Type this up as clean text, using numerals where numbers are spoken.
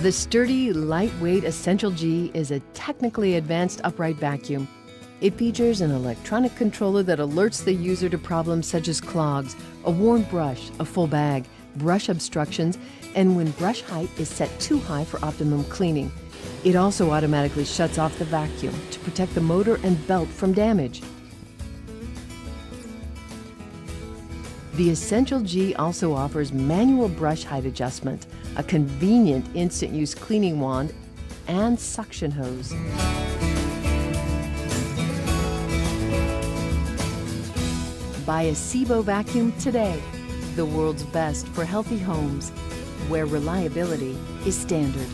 The sturdy, lightweight Essential G is a technically advanced upright vacuum. It features an electronic controller that alerts the user to problems such as clogs, a worn brush, a full bag, brush obstructions, and when brush height is set too high for optimum cleaning. It also automatically shuts off the vacuum to protect the motor and belt from damage. The Essential G also offers manual brush height adjustment, a convenient instant-use cleaning wand, and suction hose. Buy a Sebo vacuum today, the world's best for healthy homes, where reliability is standard.